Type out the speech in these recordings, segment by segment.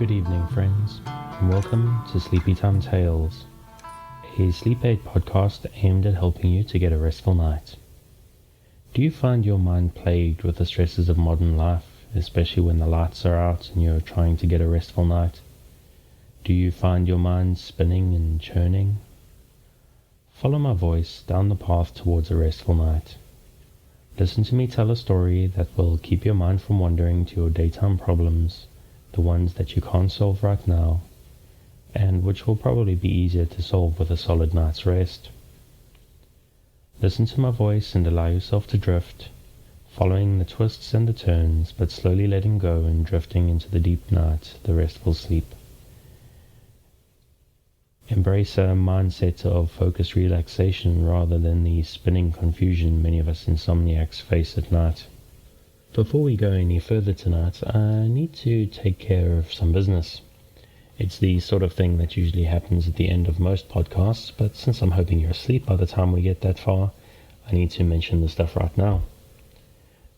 Good evening, friends, and welcome to Sleepy Time Tales, a sleep aid podcast aimed at helping you to get a restful night. Do you find your mind plagued with the stresses of modern life, especially when the lights are out and you're trying to get a restful night? Do you find your mind spinning and churning? Follow my voice down the path towards a restful night. Listen to me tell a story that will keep your mind from wandering to your daytime problems, the ones that you can't solve right now, and which will probably be easier to solve with a solid night's rest. Listen to my voice and allow yourself to drift, following the twists and the turns, but slowly letting go and drifting into the deep night, the restful sleep. Embrace a mindset of focused relaxation rather than the spinning confusion many of us insomniacs face at night. Before we go any further tonight, I need to take care of some business. It's the sort of thing that usually happens at the end of most podcasts, but since I'm hoping you're asleep by the time we get that far, I need to mention the stuff right now.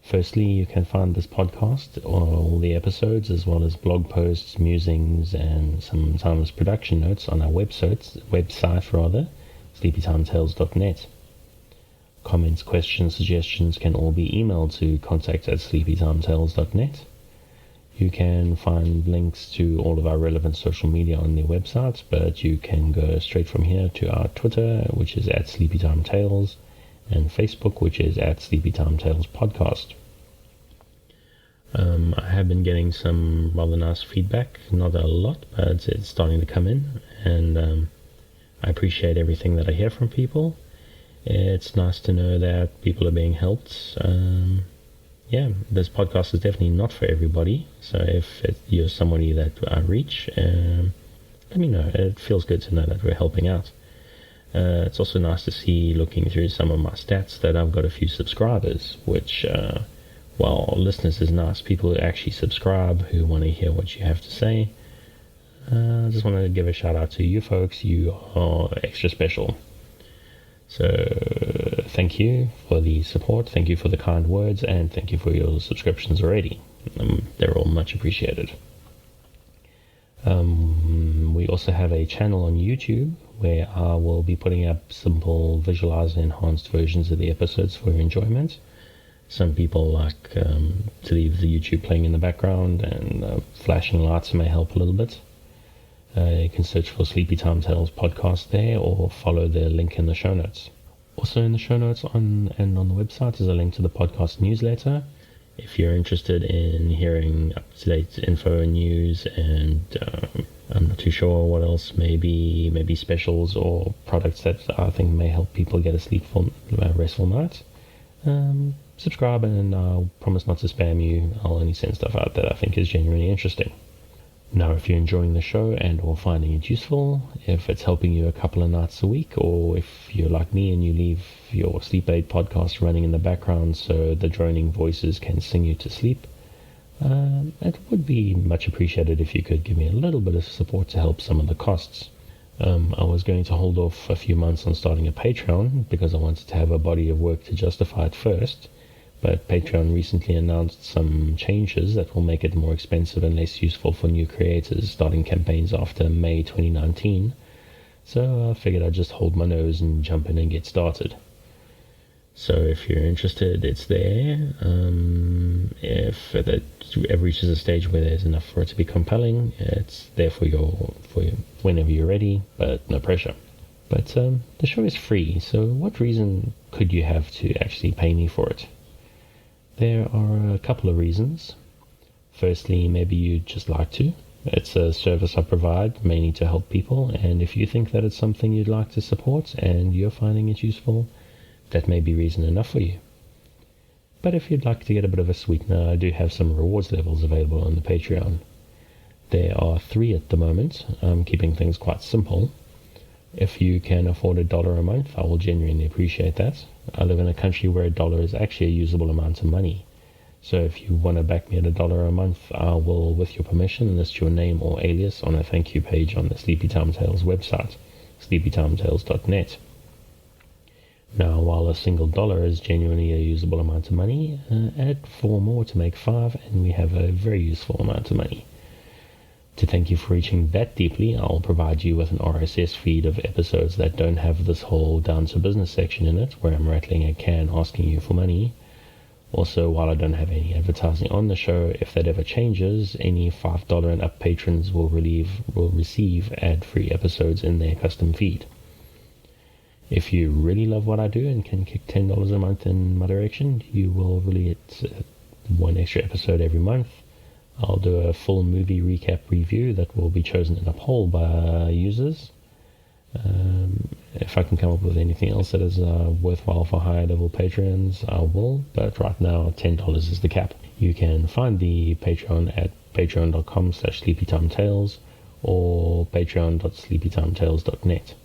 Firstly, you can find this podcast, all the episodes, as well as blog posts, musings, and sometimes production notes on our website, sleepytimetales.net. Comments, questions, suggestions can all be emailed to contact@sleepytimetales.net. You can find links to all of our relevant social media on the website, but you can go straight from here to our Twitter, which is @sleepytimetales, and Facebook, which is @sleepytimetalespodcast. I have been getting some rather nice feedback, not a lot, but it's starting to come in, and I appreciate everything that I hear from people. It's nice to know that people are being helped. This podcast is definitely not for everybody, so if you're somebody that I reach, let me know. It feels good to know that we're helping out. It's also nice to see, looking through some of my stats, that I've got a few subscribers, which, while listeners is nice, people who actually subscribe, who want to hear what you have to say. I just want to give a shout out to you folks. You are extra special. So thank you for the support, thank you for the kind words, and thank you for your subscriptions already. They're all much appreciated. We also have a channel on YouTube where I will be putting up simple visualized and enhanced versions of the episodes for your enjoyment. Some people like to leave the YouTube playing in the background, and flashing lights may help a little bit. You can search for Sleepy Time Tales podcast there, or follow the link in the show notes. Also in the show notes on the website is a link to the podcast newsletter. If you're interested in hearing up-to-date info and news, and I'm not too sure what else, maybe specials or products that I think may help people get a restful night, subscribe, and I'll promise not to spam you. I'll only send stuff out that I think is genuinely interesting. Now, if you're enjoying the show and or finding it useful, if it's helping you a couple of nights a week, or if you're like me and you leave your sleep aid podcast running in the background so the droning voices can sing you to sleep, it would be much appreciated if you could give me a little bit of support to help some of the costs. I was going to hold off a few months on starting a Patreon because I wanted to have a body of work to justify it first. But Patreon recently announced some changes that will make it more expensive and less useful for new creators starting campaigns after May 2019. So I figured I'd just hold my nose and jump in and get started. So if you're interested, it's there. If it ever reaches a stage where there's enough for it to be compelling, it's there for you whenever you're ready, but no pressure. But the show is free, so what reason could you have to actually pay me for it? There are a couple of reasons. Firstly, maybe you'd just like to. It's a service I provide mainly to help people, and if you think that it's something you'd like to support and you're finding it useful, that may be reason enough for you. But if you'd like to get a bit of a sweetener, I do have some rewards levels available on the Patreon. There are 3 at the moment. I'm keeping things quite simple. If you can afford $1 a month, I will genuinely appreciate that. I live in a country where $1 is actually a usable amount of money. So if you want to back me at $1 a month, I will, with your permission, list your name or alias on a thank you page on the Sleepy Time Tales website, sleepytimetales.net. Now, while a single dollar is genuinely a usable amount of money, add 4 more to make 5, and we have a very useful amount of money. To thank you for reaching that deeply, I'll provide you with an RSS feed of episodes that don't have this whole down to business section in it, where I'm rattling a can asking you for money. Also, while I don't have any advertising on the show, if that ever changes, any $5 and up patrons will receive ad-free episodes in their custom feed. If you really love what I do and can kick $10 a month in my direction, you will really get one extra episode every month. I'll do a full movie recap review that will be chosen in a poll by users. If I can come up with anything else that is worthwhile for higher level patrons, I will, but right now $10 is the cap. You can find the Patreon at patreon.com/sleepytimetales or patreon.sleepytimetales.net.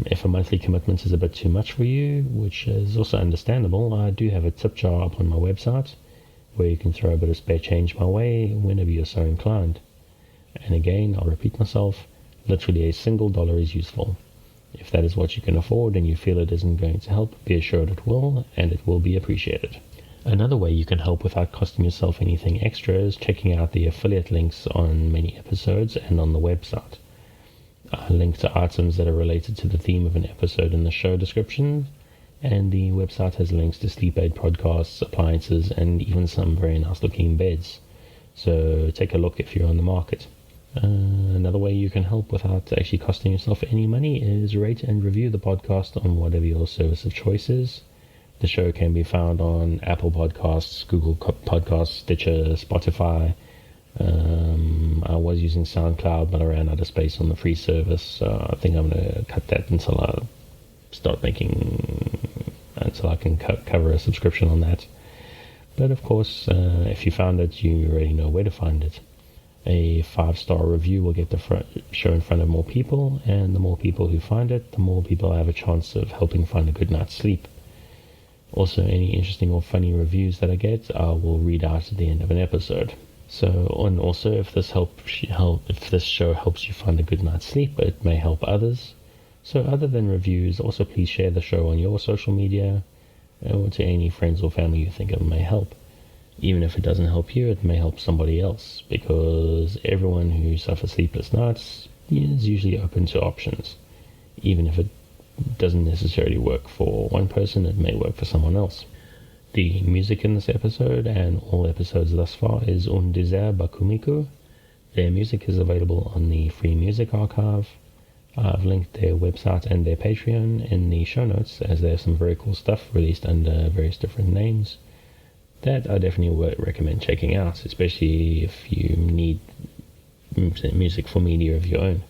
If a monthly commitment is a bit too much for you, which is also understandable, I do have a tip jar up on my website where you can throw a bit of spare change my way whenever you're so inclined. And again, I'll repeat myself, literally a single dollar is useful. If that is what you can afford and you feel it isn't going to help, be assured it will, and it will be appreciated. Another way you can help without costing yourself anything extra is checking out the affiliate links on many episodes and on the website. I link to items that are related to the theme of an episode in the show description, and the website has links to sleep aid podcasts, appliances, and even some very nice looking beds. So take a look if you're on the market. Another way you can help without actually costing yourself any money is rate and review the podcast on whatever your service of choice is. The show can be found on Apple Podcasts, Google Podcasts, Stitcher, Spotify. I was using SoundCloud, but I ran out of space on the free service, so I think I'm going to cut that until I can cover a subscription on that. But of course, if you found it, you already know where to find it. A 5-star review will get the show in front of more people, and the more people who find it, the more people have a chance of helping find a good night's sleep. Also, any interesting or funny reviews that I get, I will read out at the end of an episode. And also, if this show helps you find a good night's sleep, it may help others. So other than reviews, also please share the show on your social media or to any friends or family you think it may help. Even if it doesn't help you, it may help somebody else, because everyone who suffers sleepless nights is usually open to options. Even if it doesn't necessarily work for one person, it may work for someone else. The music in this episode and all episodes thus far is Un Désert by Kumiko. Their music is available on the Free Music Archive. I've linked their website and their Patreon in the show notes, as they have some very cool stuff released under various different names that I definitely would recommend checking out, especially if you need music for media of your own.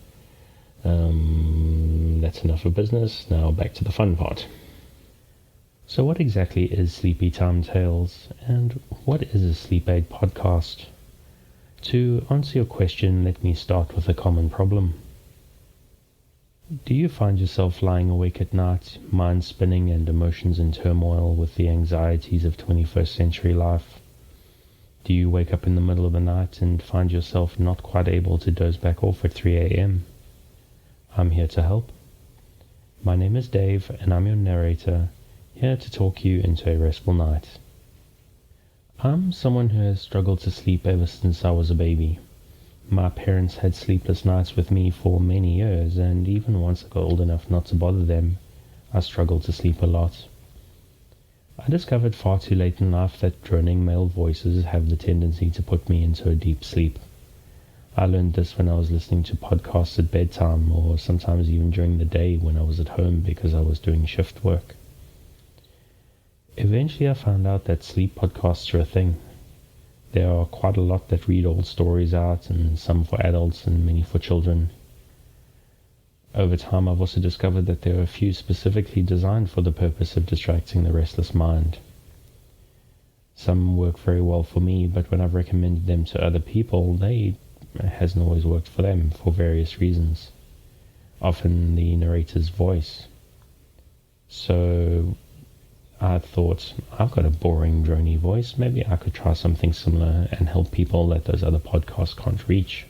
That's enough of business. Now back to the fun part. So what exactly is Sleepy Time Tales, and what is a sleep aid podcast? To answer your question, let me start with a common problem. Do you find yourself lying awake at night, mind spinning and emotions in turmoil with the anxieties of 21st century life? Do you wake up in the middle of the night and find yourself not quite able to doze back off at 3 a.m.? I'm here to help. My name is Dave, and I'm your narrator, here to talk you into a restful night. I'm someone who has struggled to sleep ever since I was a baby. My parents had sleepless nights with me for many years, and even once I got old enough not to bother them, I struggled to sleep a lot. I discovered far too late in life that droning male voices have the tendency to put me into a deep sleep. I learned this when I was listening to podcasts at bedtime, or sometimes even during the day when I was at home because I was doing shift work. Eventually I found out that sleep podcasts are a thing. There are quite a lot that read old stories out, and some for adults and many for children. Over time I've also discovered that there are a few specifically designed for the purpose of distracting the restless mind. Some work very well for me, but when I've recommended them to other people, it hasn't always worked for them for various reasons. Often the narrator's voice. So I thought, I've got a boring, drony voice. Maybe I could try something similar and help people that those other podcasts can't reach.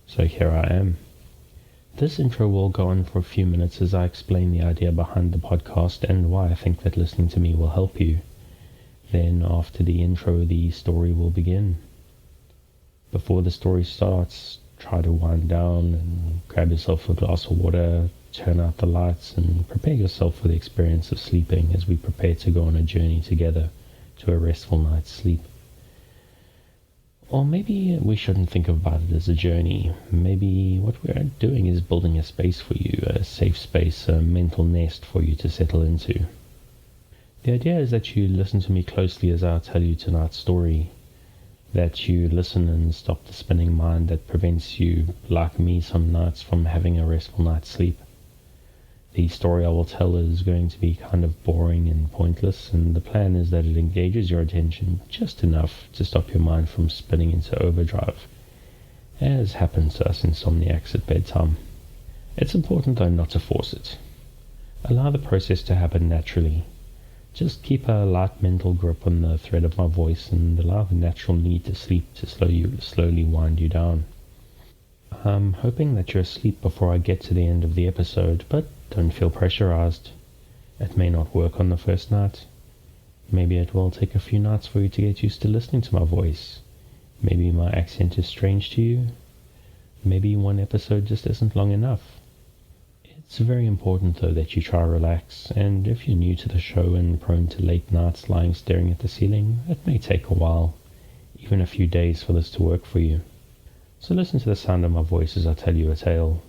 So here I am. This intro will go on for a few minutes as I explain the idea behind the podcast and why I think that listening to me will help you. Then after the intro, the story will begin. Before the story starts, try to wind down and grab yourself a glass of water, turn out the lights, and prepare yourself for the experience of sleeping as we prepare to go on a journey together to a restful night's sleep. Or maybe we shouldn't think about it as a journey. Maybe what we're doing is building a space for you, a safe space, a mental nest for you to settle into. The idea is that you listen to me closely as I tell you tonight's story, that you listen and stop the spinning mind that prevents you, like me some nights, from having a restful night's sleep. The story I will tell is going to be kind of boring and pointless, and the plan is that it engages your attention just enough to stop your mind from spinning into overdrive, as happens to us insomniacs at bedtime. It's important though not to force it. Allow the process to happen naturally. Just keep a light mental grip on the thread of my voice and allow the natural need to sleep to slowly wind you down. I'm hoping that you're asleep before I get to the end of the episode, but don't feel pressurized. It may not work on the first night. Maybe it will take a few nights for you to get used to listening to my voice. Maybe my accent is strange to you. Maybe one episode just isn't long enough. It's very important though that you try to relax, and if you're new to the show and prone to late nights lying staring at the ceiling, it may take a while, even a few days, for this to work for you. So listen to the sound of my voice as I tell you a tale.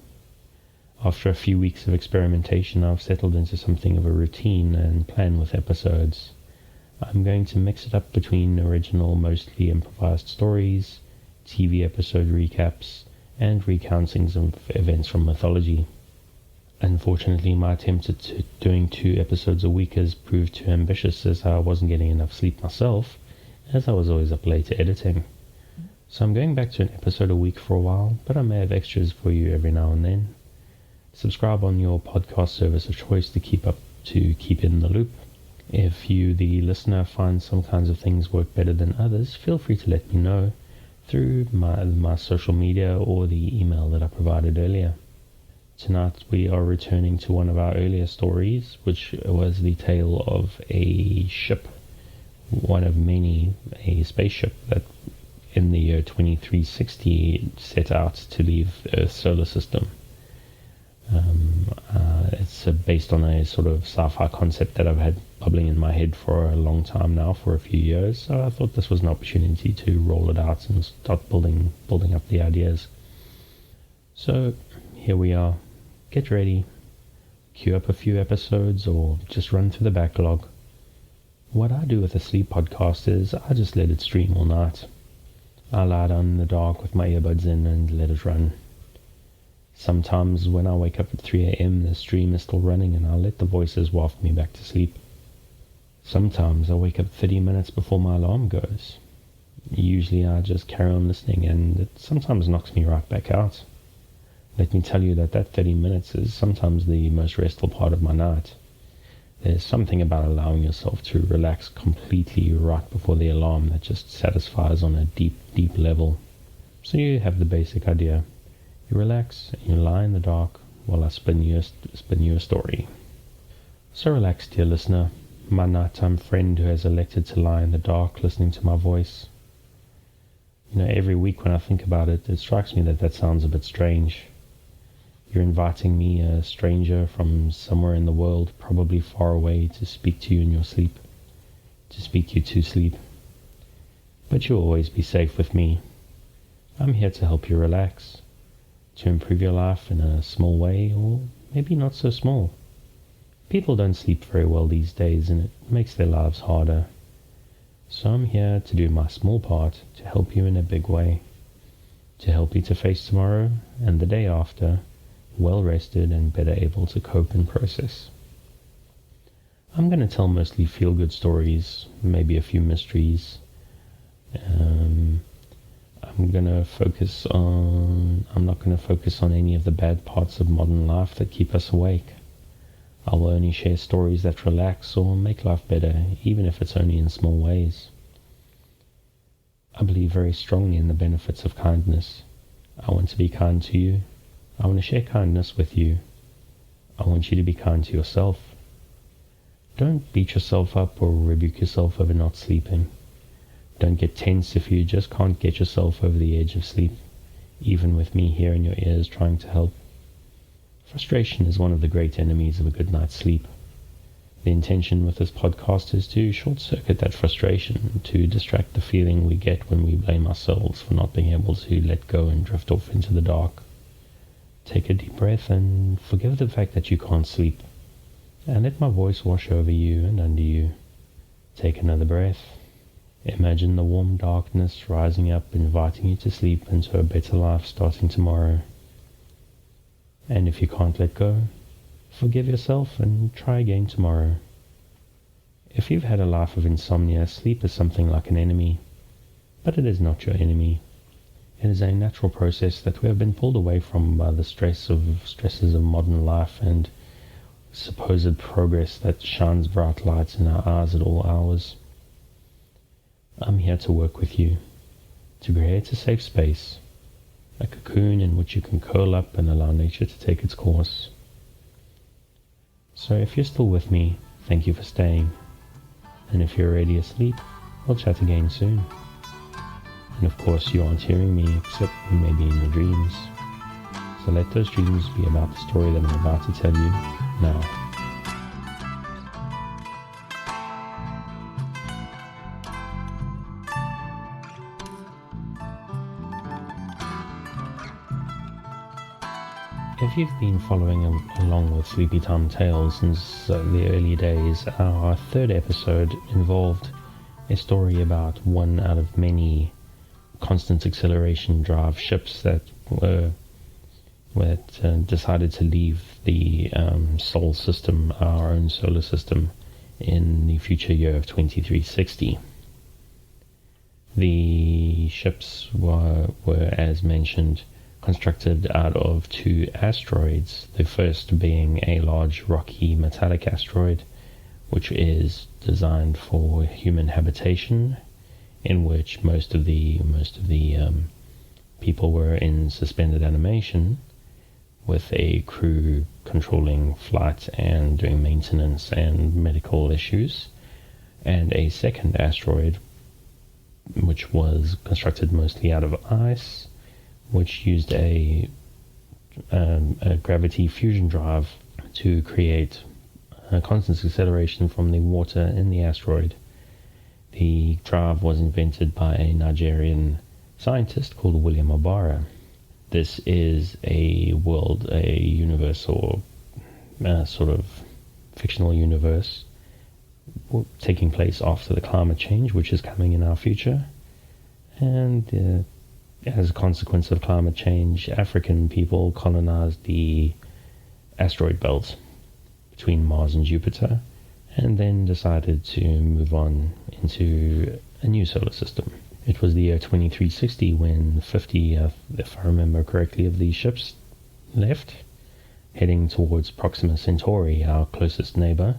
After a few weeks of experimentation, I've settled into something of a routine and plan with episodes. I'm going to mix it up between original, mostly improvised stories, TV episode recaps, and recountings of events from mythology. Unfortunately, my attempt at doing 2 episodes a week has proved too ambitious, as I wasn't getting enough sleep myself, as I was always up late editing. So I'm going back to an episode a week for a while, but I may have extras for you every now and then. Subscribe on your podcast service of choice to keep in the loop. If you, the listener, find some kinds of things work better than others, feel free to let me know through my social media or the email that I provided earlier. Tonight we are returning to one of our earlier stories, which was the tale of a ship, one of many, a spaceship that in the year 2360 set out to leave the Earth's solar system. It's based on a sort of sci-fi concept that I've had bubbling in my head for a long time now, for a few years, so I thought this was an opportunity to roll it out and start building up the ideas. So here we are. Get ready, queue up a few episodes, or just run through the backlog. What I do with a sleep podcast is I just let it stream all night. I lie down in the dark with my earbuds in and let it run. Sometimes when I wake up at 3 a.m. the stream is still running and I'll let the voices waft me back to sleep. Sometimes I wake up 30 minutes before my alarm goes. Usually I just carry on listening, and it sometimes knocks me right back out. Let me tell you that 30 minutes is sometimes the most restful part of my night. There's something about allowing yourself to relax completely right before the alarm that just satisfies on a deep, deep level. So you have the basic idea. You relax and you lie in the dark while I spin you a story. So relax, dear listener, my nighttime friend who has elected to lie in the dark listening to my voice. Every week when I think about it, it strikes me that sounds a bit strange. You're inviting me, a stranger from somewhere in the world, probably far away, to speak to you in your sleep, to speak you to sleep. But you'll always be safe with me. I'm here to help you relax, to improve your life in a small way, or maybe not so small. People don't sleep very well these days, and it makes their lives harder. So I'm here to do my small part to help you in a big way, to help you to face tomorrow and the day after, well rested and better able to cope and process. I'm going to tell mostly feel-good stories, maybe a few mysteries. I'm not going to focus on any of the bad parts of modern life that keep us awake. I will only share stories that relax or make life better, even if it's only in small ways. I believe very strongly in the benefits of kindness. I want to be kind to you. I want to share kindness with you. I want you to be kind to yourself. Don't beat yourself up or rebuke yourself over not sleeping. Don't get tense if you just can't get yourself over the edge of sleep, even with me here in your ears trying to help. Frustration is one of the great enemies of a good night's sleep. The intention with this podcast is to short-circuit that frustration, to distract the feeling we get when we blame ourselves for not being able to let go and drift off into the dark. Take a deep breath and forgive the fact that you can't sleep, and let my voice wash over you and under you. Take another breath. Imagine the warm darkness rising up, inviting you to sleep into a better life starting tomorrow. And if you can't let go, forgive yourself and try again tomorrow. If you've had a life of insomnia, sleep is something like an enemy, but it is not your enemy. It is a natural process that we have been pulled away from by the stresses of modern life and supposed progress that shines bright lights in our eyes at all hours. I'm here to work with you, to create a safe space, a cocoon in which you can curl up and allow nature to take its course. So if you're still with me, thank you for staying. And if you're already asleep, we'll chat again soon. And of course you aren't hearing me except maybe in your dreams. So let those dreams be about the story that I'm about to tell you now. If you've been following along with Sleepy Time Tales since the early days, our third episode involved a story about one out of many constant acceleration drive ships that decided to leave the Sol system, our own solar system, in the future year of 2360. The ships were as mentioned, constructed out of two asteroids, the first being a large rocky metallic asteroid, which is designed for human habitation, in which most of the people were in suspended animation, with a crew controlling flight and doing maintenance and medical issues, and a second asteroid, which was constructed mostly out of ice, which used a gravity fusion drive to create a constant acceleration from the water in the asteroid. The drive was invented by a Nigerian scientist called William Obara. This is a universe, or sort of fictional universe taking place after the climate change, which is coming in our future. And as a consequence of climate change, African people colonized the asteroid belt between Mars and Jupiter, and then decided to move on into a new solar system. It was the year 2360 when 50, if I remember correctly, of these ships left, heading towards Proxima Centauri, our closest neighbor,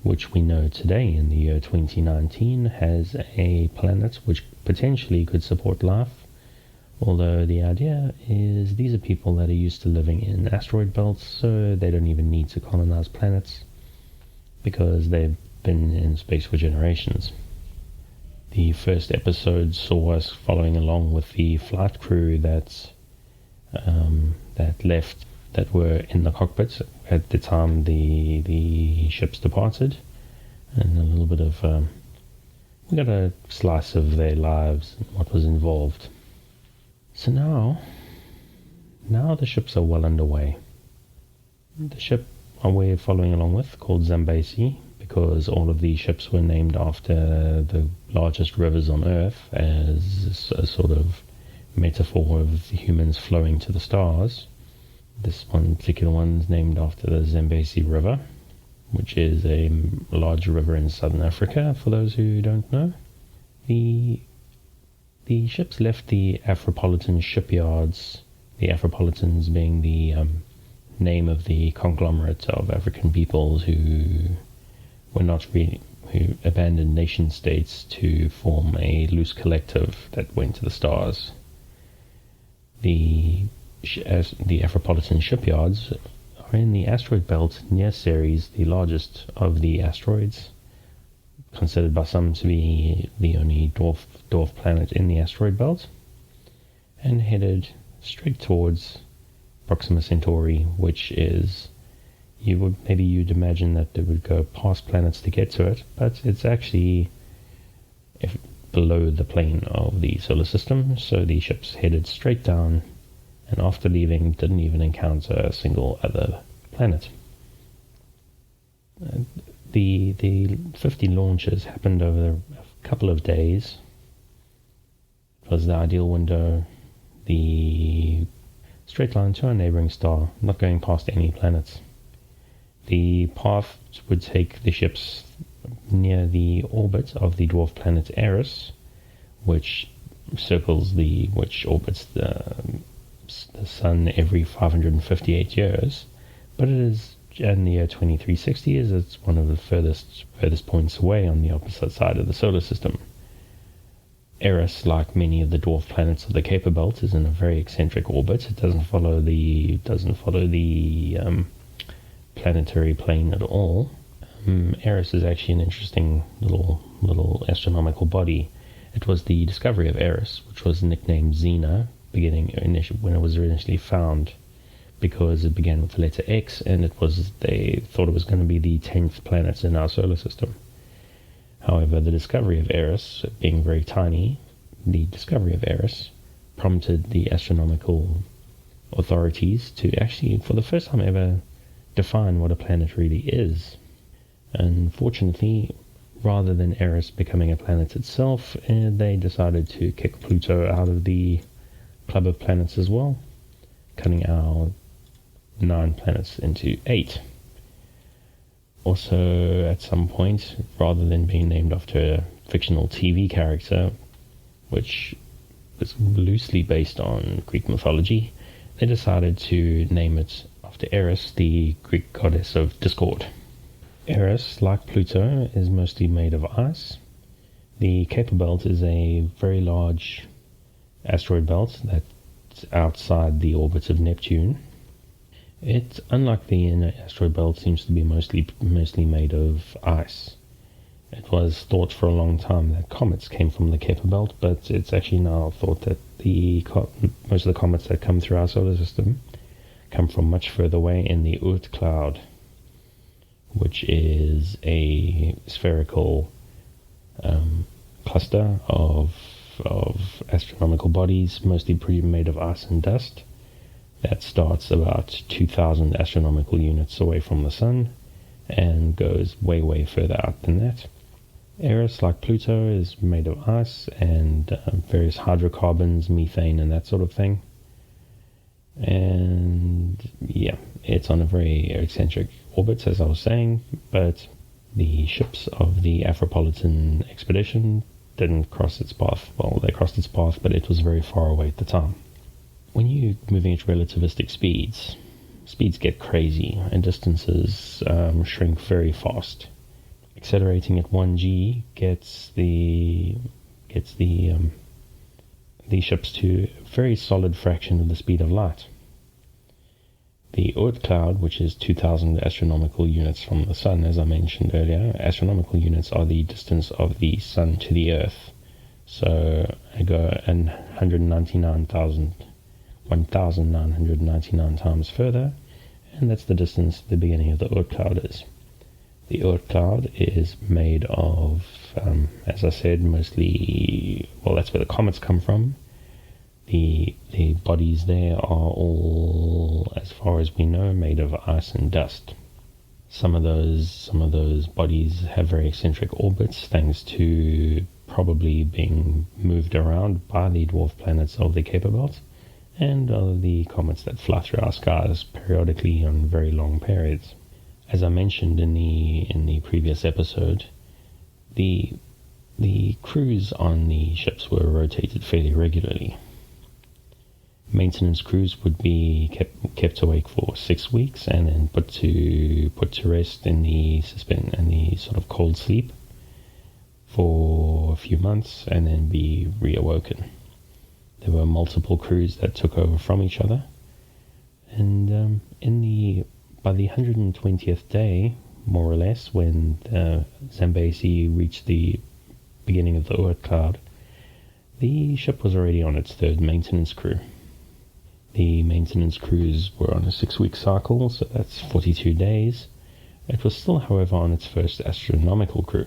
which we know today in the year 2019 has a planet which potentially could support life. Although the idea is these are people that are used to living in asteroid belts, so they don't even need to colonize planets because they've been in space for generations. The first episode saw us following along with the flight crew that left, that were in the cockpit at the time the ships departed, and a little bit of we got a slice of their lives and what was involved. So now the ships are well underway. The ship we're following along with, called Zambezi, because all of these ships were named after the largest rivers on Earth, as a sort of metaphor of humans flowing to the stars. This one particular one is named after the Zambezi River, which is a large river in southern Africa, for those who don't know. The ships left the Afropolitan shipyards, the Afropolitans being the name of the conglomerate of African peoples who abandoned nation states to form a loose collective that went to the stars. The Afropolitan shipyards are in the asteroid belt near Ceres, the largest of the asteroids, considered by some to be the only dwarf planet in the asteroid belt, and headed straight towards Proxima Centauri, which is, you'd imagine that they would go past planets to get to it, but it's actually below the plane of the solar system. So the ships headed straight down, and after leaving, didn't even encounter a single other planet. The 50 launches happened over a couple of days. It was the ideal window. The straight line to our neighboring star, not going past any planets. The path would take the ships near the orbit of the dwarf planet Eris, which orbits the Sun every 558 years, but it is in the year 2360, as it's one of the furthest points away on the opposite side of the solar system. Eris, like many of the dwarf planets of the Kuiper Belt, is in a very eccentric orbit. It doesn't follow the planetary plane at all. Eris is actually an interesting little astronomical body. It was the discovery of Eris, which was nicknamed Xena, when it was initially found, because it began with the letter X, and they thought it was going to be the 10th planet in our solar system. However, the discovery of Eris, being very tiny, prompted the astronomical authorities to actually, for the first time ever, define what a planet really is. Unfortunately, rather than Eris becoming a planet itself, they decided to kick Pluto out of the club of planets as well, cutting our 9 planets into 8. Also, at some point, rather than being named after a fictional TV character, which was loosely based on Greek mythology, they decided to name it after Eris, the Greek goddess of discord. Eris, like Pluto, is mostly made of ice. The Kuiper Belt is a very large asteroid belt that's outside the orbit of Neptune. It, unlike the inner asteroid belt, seems to be mostly made of ice. It was thought for a long time that comets came from the Kuiper Belt, but it's actually now thought that most of the comets that come through our solar system come from much further away in the Oort cloud, which is a spherical cluster of astronomical bodies, mostly made of ice and dust, that starts about 2,000 astronomical units away from the Sun and goes way, way further out than that. Eris, like Pluto, is made of ice and various hydrocarbons, methane, and that sort of thing. And yeah, it's on a very eccentric orbit, as I was saying, but the ships of the Afropolitan expedition didn't cross its path. Well, they crossed its path, but it was very far away at the time. When you're moving at relativistic speeds get crazy and distances shrink very fast. Accelerating at 1g gets the ships to a very solid fraction of the speed of light. The Oort cloud, which is 2,000 astronomical units from the Sun, as I mentioned earlier, astronomical units are the distance of the Sun to the Earth. So I go 1,999 times further, and that's the distance the beginning of the Oort cloud is. The Oort cloud is made of, as I said, mostly, well, that's where the comets come from. The bodies there are all, as far as we know, made of ice and dust. Some of those bodies have very eccentric orbits, thanks to probably being moved around by the dwarf planets of the Kuiper Belt and the comets that fly through our skies periodically on very long periods. As I mentioned in the previous episode, the crews on the ships were rotated fairly regularly. Maintenance crews would be kept awake for 6 weeks and then put to rest in the sort of cold sleep for a few months and then be reawoken. There were multiple crews that took over from each other, and by the 120th day, more or less, when Zambezi reached the beginning of the Oort cloud, the ship was already on its third maintenance crew. The maintenance crews were on a 6-week cycle, so that's 42 days. It was still, however, on its first astronomical crew.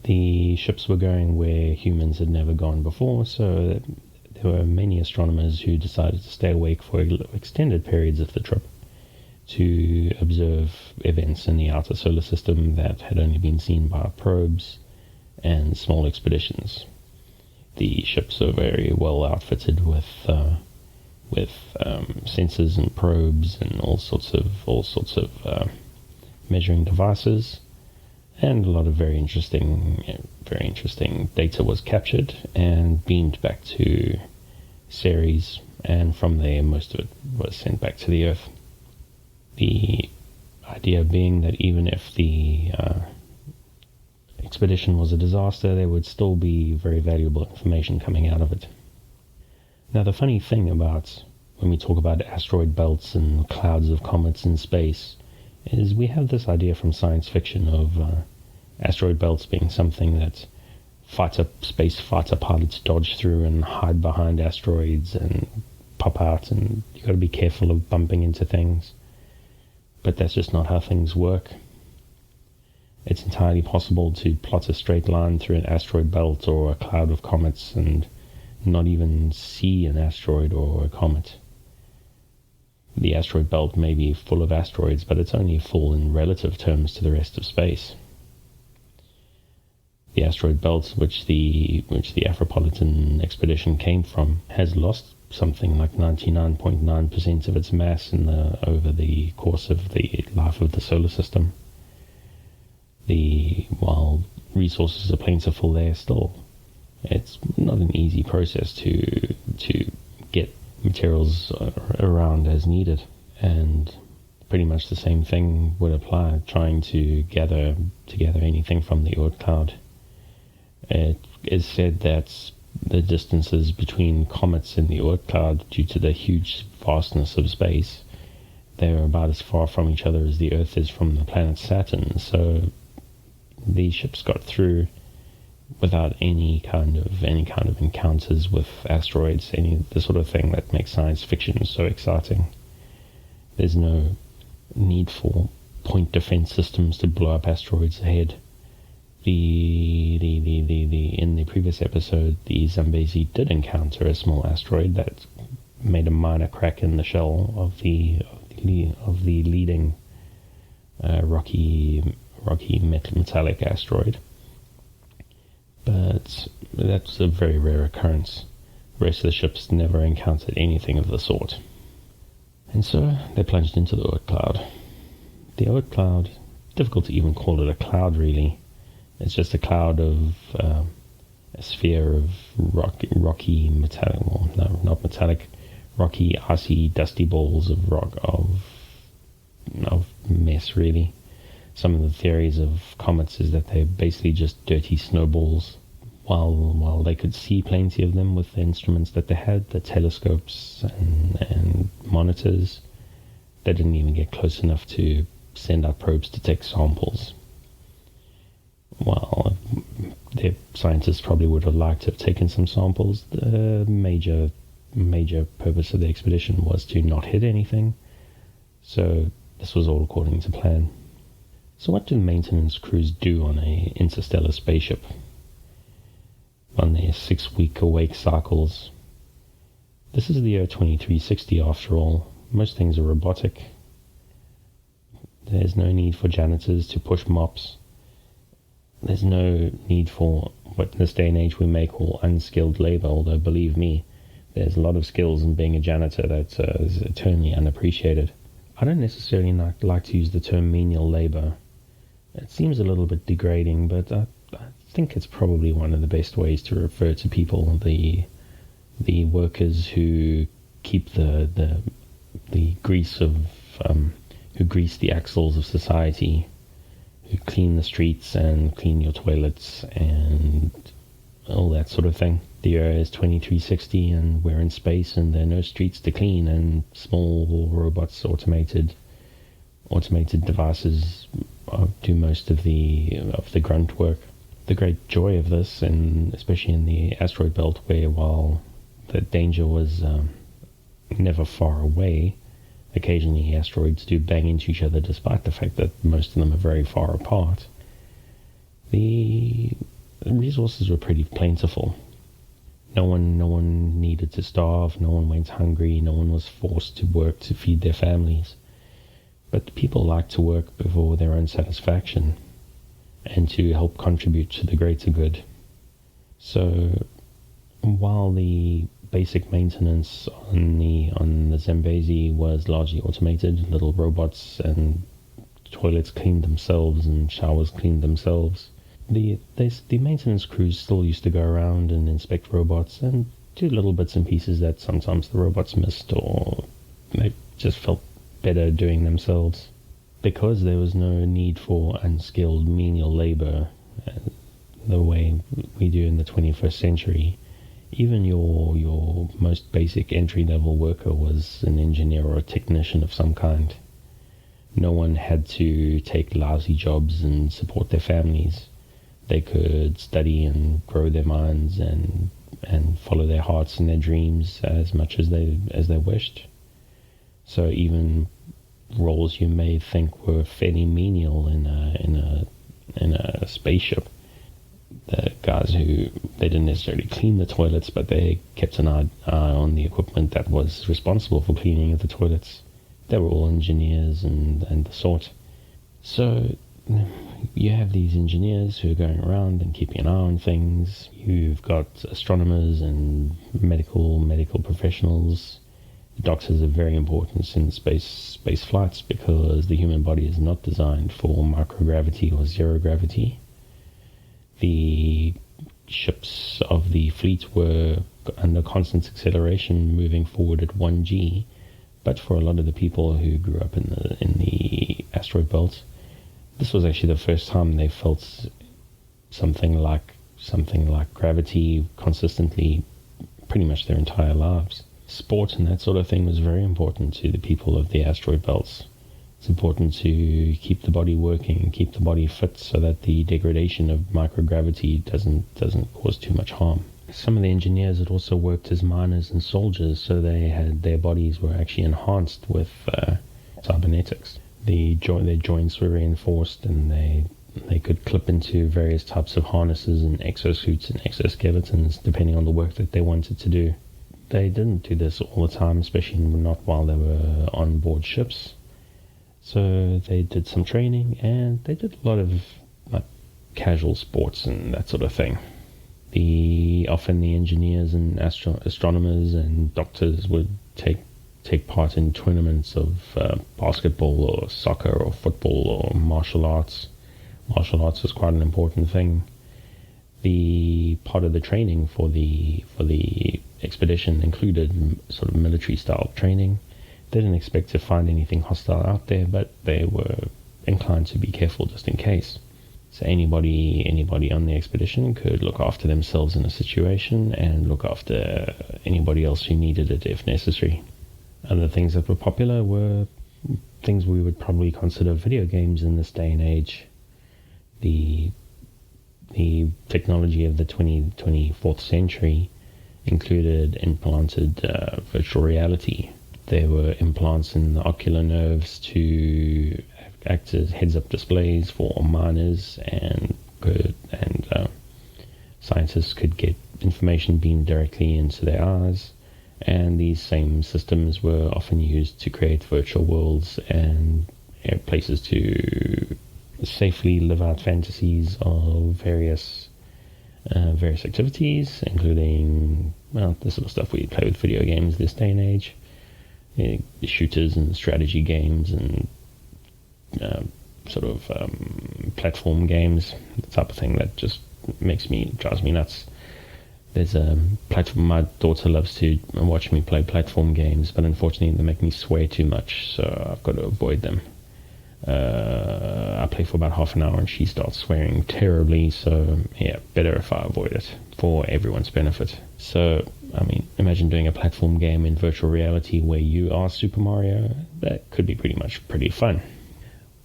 The ships were going where humans had never gone before, so there were many astronomers who decided to stay awake for extended periods of the trip to observe events in the outer solar system that had only been seen by probes and small expeditions. The ships are very well outfitted with sensors and probes and all sorts of measuring devices, and a lot of very interesting data was captured and beamed back to Ceres, and from there most of it was sent back to the Earth. The idea being that even if the expedition was a disaster, there would still be very valuable information coming out of it. Now, the funny thing about when we talk about asteroid belts and clouds of comets in space is we have this idea from science fiction of asteroid belts being something that space fighter pilots dodge through and hide behind asteroids and pop out, and you got to be careful of bumping into things. But that's just not how things work. It's entirely possible to plot a straight line through an asteroid belt or a cloud of comets and not even see an asteroid or a comet. The asteroid belt may be full of asteroids, but it's only full in relative terms to the rest of space. The asteroid belt, which the Afropolitan expedition came from, has lost something like 99.9% of its mass over the course of the life of the solar system. While resources are plentiful there still, it's not an easy process to get materials around as needed, and pretty much the same thing would apply trying to gather anything from the Oort cloud. It is said that the distances between comets in the Oort cloud, due to the huge vastness of space, they're about as far from each other as the Earth is from the planet Saturn. So the ships got through without any kind of encounters with asteroids, the sort of thing that makes science fiction so exciting. There's no need for point defense systems to blow up asteroids ahead. In the previous episode, the Zambezi did encounter a small asteroid that made a minor crack in the shell of the leading rocky metallic asteroid. But that's a very rare occurrence. The rest of the ships never encountered anything of the sort. And so they plunged into the Oort cloud. The Oort cloud, difficult to even call it a cloud really. It's just a cloud of a sphere of rocky metallic, well, no, not metallic, rocky, icy, dusty balls of rock of mess really. Some of the theories of comets is that they're basically just dirty snowballs. While they could see plenty of them with the instruments that they had, the telescopes and monitors, they didn't even get close enough to send out probes to take samples. Well, the scientists probably would have liked to have taken some samples. The major purpose of the expedition was to not hit anything, so this was all according to plan. So what do maintenance crews do on a interstellar spaceship? On their 6-week awake cycles. This is the year 2360 after all. Most things are robotic. There's no need for janitors to push mops. There's no need for what in this day and age we may call unskilled labor, although believe me, there's a lot of skills in being a janitor that is eternally unappreciated. I don't necessarily like to use the term menial labor. It seems a little bit degrading, but I think it's probably one of the best ways to refer to people, the workers who keep the grease of who grease the axles of society, who clean the streets and clean your toilets and all that sort of thing. The year is 2360 and we're in space and there are no streets to clean, and small robots, automated devices do most of the grunt work. The great joy of this, and especially in the asteroid belt, where while the danger was never far away, occasionally asteroids do bang into each other, despite the fact that most of them are very far apart. The resources were pretty plentiful. No one needed to starve. No one went hungry. No one was forced to work to feed their families. But people liked to work for their own satisfaction and to help contribute to the greater good. So while the basic maintenance on the Zambezi was largely automated, little robots and toilets cleaned themselves and showers cleaned themselves, the maintenance crews still used to go around and inspect robots and do little bits and pieces that sometimes the robots missed, or they just felt better doing themselves. Because there was no need for unskilled menial labor the way we do in the 21st century, even your most basic entry-level worker was an engineer or a technician of some kind. No one had to take lousy jobs and support their families. They could study and grow their minds and follow their hearts and their dreams as much as they wished. So even roles you may think were fairly menial in a spaceship, the guys who, they didn't necessarily clean the toilets, but they kept an eye on the equipment that was responsible for cleaning of the toilets. They were all engineers and the sort. So you have these engineers who are going around and keeping an eye on things. You've got astronomers and medical professionals. Doctors are very important in space flights because the human body is not designed for microgravity or zero gravity. The ships of the fleet were under constant acceleration, moving forward at 1G. But for a lot of the people who grew up in the asteroid belt, this was actually the first time they felt something like gravity consistently, pretty much their entire lives. Sport and that sort of thing was very important to the people of the asteroid belts. It's important to keep the body working, keep the body fit, so that the degradation of microgravity doesn't cause too much harm. Some of the engineers had also worked as miners and soldiers, so their bodies were actually enhanced with cybernetics. Their joints were reinforced, and they could clip into various types of harnesses and exosuits and exoskeletons, depending on the work that they wanted to do. They didn't do this all the time, especially not while they were on board ships. So they did some training, and they did a lot of casual sports and that sort of thing. Often the engineers and astronomers and doctors would take part in tournaments of basketball or soccer or football or martial arts. Martial arts was quite an important thing. The part of the training for the expedition included sort of military style training. They didn't expect to find anything hostile out there, but they were inclined to be careful just in case. So anybody on the expedition could look after themselves in a situation and look after anybody else who needed it if necessary. Other things that were popular were things we would probably consider video games in this day and age. The technology of the 24th century included implanted virtual reality. There were implants in the ocular nerves to act as heads-up displays for miners, and scientists could get information beamed directly into their eyes. And these same systems were often used to create virtual worlds and places to safely live out fantasies of various activities, including, well, the sort of stuff we play with video games this day and age. Shooters and strategy games and platform games, the type of thing that just drives me nuts. There's a platform, my daughter loves to watch me play platform games, but unfortunately they make me swear too much, so I've got to avoid them. I play for about half an hour and she starts swearing terribly, so yeah, better if I avoid it for everyone's benefit. So, I mean, imagine doing a platform game in virtual reality where you are Super Mario. That could be pretty fun.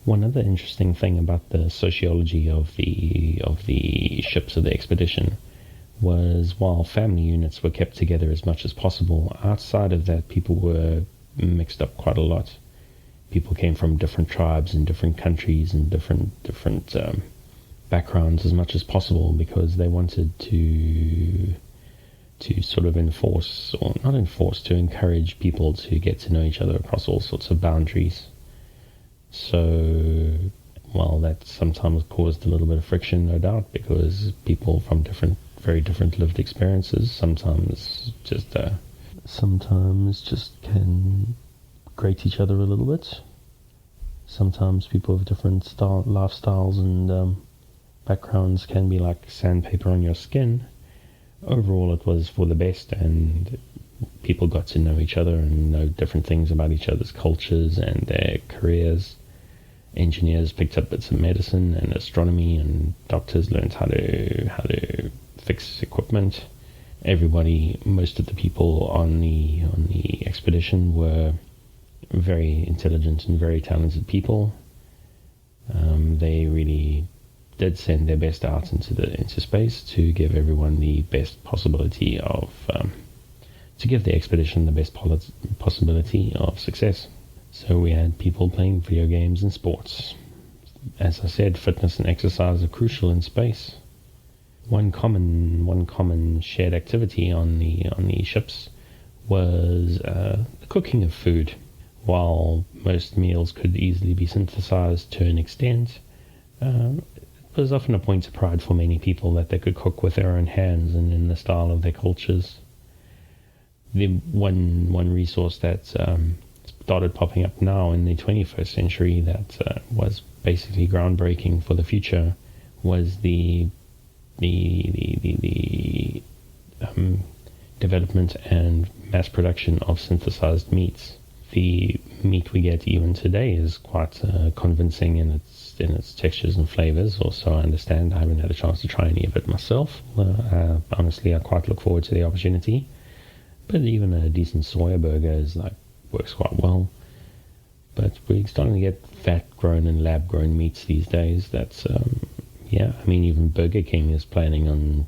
One other interesting thing about the sociology of the ships of the expedition was while family units were kept together as much as possible, outside of that people were mixed up quite a lot. People came from different tribes and different countries and different backgrounds as much as possible because they wanted to sort of enforce, or not enforce, to encourage people to get to know each other across all sorts of boundaries. So, well, that sometimes caused a little bit of friction, no doubt, because people from very different lived experiences sometimes just can grate each other a little bit. Sometimes people with different lifestyles and backgrounds can be like sandpaper on your skin. Overall, it was for the best, and people got to know each other and know different things about each other's cultures and their careers. Engineers picked up bits of medicine and astronomy, and doctors learned how to fix equipment. Everybody, most of the people on the expedition were very intelligent and very talented people. They really did send their best out into space to give everyone the best possibility of to give the expedition the best possibility of success. So we had people playing video games and sports. As I said, fitness and exercise are crucial in space. One common shared activity on the ships was the cooking of food. While most meals could easily be synthesized to an extent, it was often a point of pride for many people that they could cook with their own hands and in the style of their cultures. The one resource that started popping up now in the 21st century that was basically groundbreaking for the future was the development and mass production of synthesized meats. The meat we get even today is quite convincing in its textures and flavors, or so I understand. I haven't had a chance to try any of it myself. Honestly, I quite look forward to the opportunity. But even a decent soya burger works quite well. But we're starting to get fat-grown and lab-grown meats these days. That's even Burger King is planning on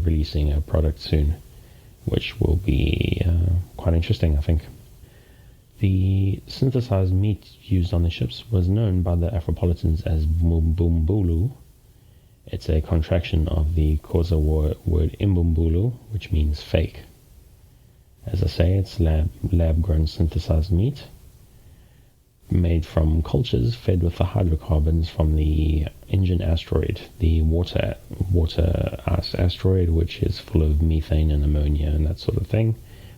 releasing a product soon, which will be quite interesting, I think. The synthesized meat used on the ships was known by the Afropolitans as Mbumbulu. It's a contraction of the Xhosa word Imbumbulu, which means fake. As I say, it's lab-grown synthesized meat made from cultures fed with the hydrocarbons from the Indian asteroid, the water ice asteroid, which is full of methane and ammonia and that sort of thing,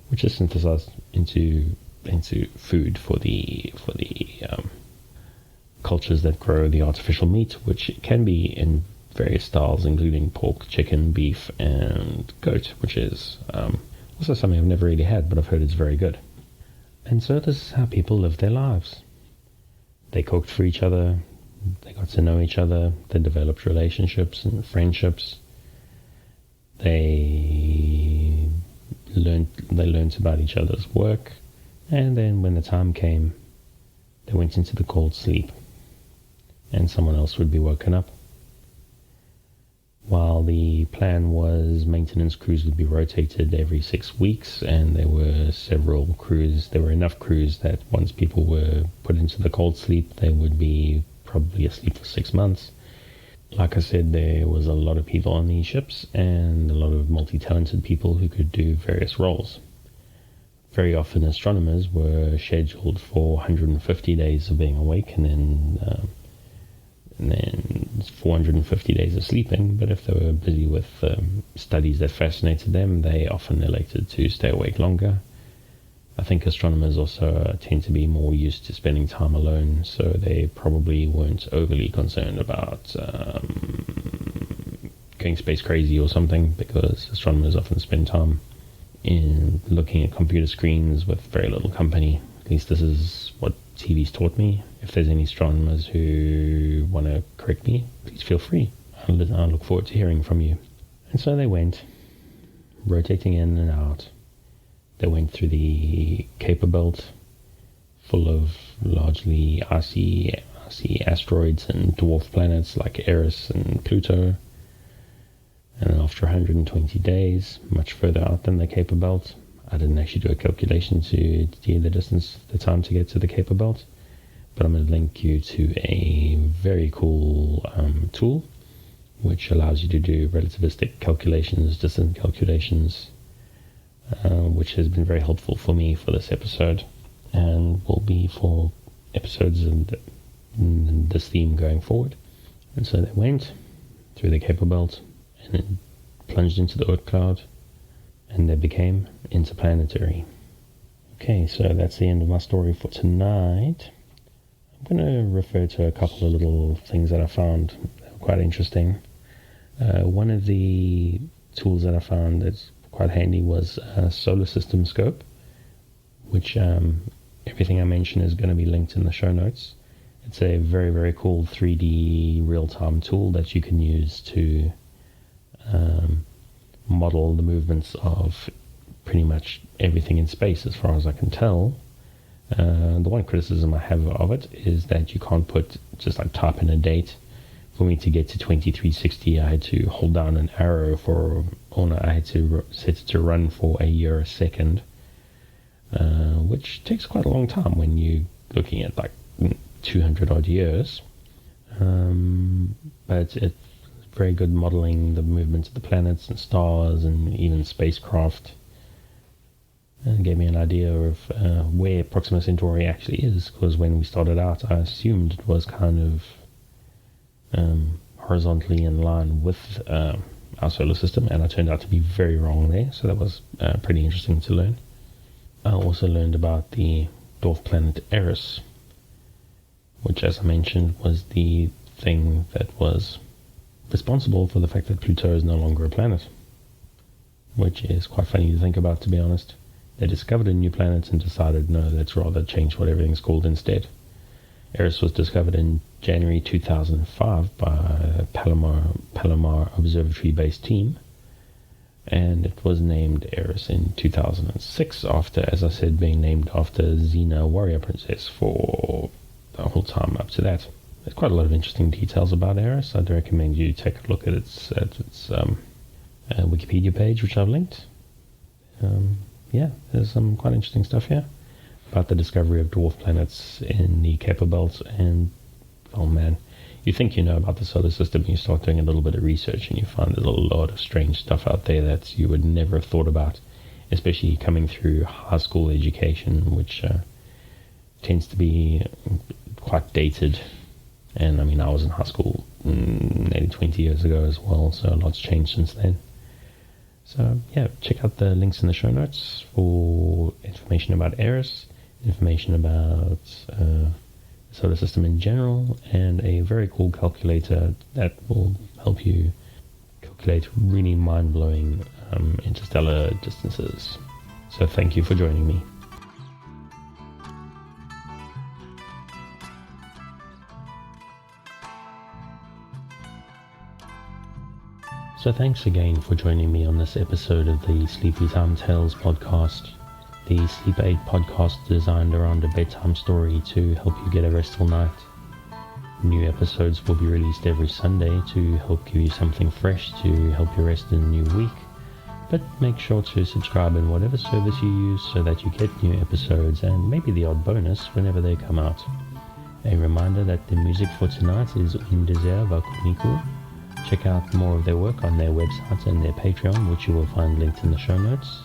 which is synthesized into food for the cultures that grow the artificial meat, which can be in various styles, including pork, chicken, beef, and goat, which is also something I've never really had, but I've heard it's very good. And so this is how people live their lives. They cooked for each other, they got to know each other, they developed relationships and friendships. They learned about each other's work. And then when the time came, they went into the cold sleep, and someone else would be woken up. While the plan was maintenance crews would be rotated every 6 weeks, and there were several crews, there were enough crews that once people were put into the cold sleep, they would be probably asleep for 6 months. Like I said, there was a lot of people on these ships, and a lot of multi-talented people who could do various roles. Very often astronomers were scheduled for 150 days of being awake and then 450 days of sleeping, but if they were busy with studies that fascinated them, they often elected to stay awake longer. I think astronomers also tend to be more used to spending time alone, so they probably weren't overly concerned about going space crazy or something, because astronomers often spend time in looking at computer screens with very little company. At least this is what TV's taught me. If there's any astronomers who want to correct me, please feel free. I look forward to hearing from you. And so they went, rotating in and out. They went through the Kuiper Belt, full of largely icy I see asteroids and dwarf planets like Eris and Pluto. And then after 120 days, much further out than the Kuiper Belt, I didn't actually do a calculation to do the time to get to the Kuiper Belt, but I'm going to link you to a very cool tool which allows you to do relativistic calculations, distance calculations, which has been very helpful for me for this episode, and will be for episodes and this theme going forward. And so they went through the Kuiper Belt and then plunged into the Oort cloud, and they became interplanetary. Okay, so that's the end of my story for tonight. I'm going to refer to a couple of little things that I found that were quite interesting. One of the tools that I found that's quite handy was a solar system scope, which everything I mention is going to be linked in the show notes. It's a very, very cool 3D real-time tool that you can use to model the movements of pretty much everything in space as far as I can tell. The one criticism I have of it is that you can't just like type in a date. For me to get to 2360, I had to hold down an arrow I had to set it to run for a year a second, which takes quite a long time when you're looking at like 200 odd years. But it's very good modeling the movements of the planets and stars and even spacecraft, and gave me an idea of where Proxima Centauri actually is, because when we started out I assumed it was kind of horizontally in line with our solar system, and I turned out to be very wrong there, so that was pretty interesting to learn. I also learned about the dwarf planet Eris, which, as I mentioned, was the thing that was responsible for the fact that Pluto is no longer a planet, which is quite funny to think about, to be honest. They discovered a new planet and decided, no, let's rather change what everything's called instead. Eris was discovered in January 2005 by a Palomar Observatory-based team, and it was named Eris in 2006 after, as I said, being named after Xena, warrior princess, for the whole time up to that. There's quite a lot of interesting details about Eris. I'd recommend you take a look at its Wikipedia page, which I've linked. Yeah, there's some quite interesting stuff here about the discovery of dwarf planets in the Kuiper Belt, and oh man, you think you know about the solar system, and you start doing a little bit of research and you find there's a lot of strange stuff out there that you would never have thought about, especially coming through high school education, which tends to be quite dated. And I mean, I was in high school nearly 20 years ago as well, so a lot's changed since then. So yeah, check out the links in the show notes for information about Eris, information about the solar system in general, and a very cool calculator that will help you calculate really mind-blowing interstellar distances. So thank you for joining me. So thanks again for joining me on this episode of the Sleepy Time Tales podcast, the sleep aid podcast designed around a bedtime story to help you get a restful night. New episodes will be released every Sunday to help give you something fresh to help you rest in the new week, but make sure to subscribe in whatever service you use so that you get new episodes and maybe the odd bonus whenever they come out. A reminder that the music for tonight is Untitled Chapter. Check out more of their work on their website and their Patreon, which you will find linked in the show notes.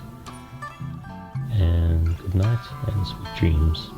And good night and sweet dreams.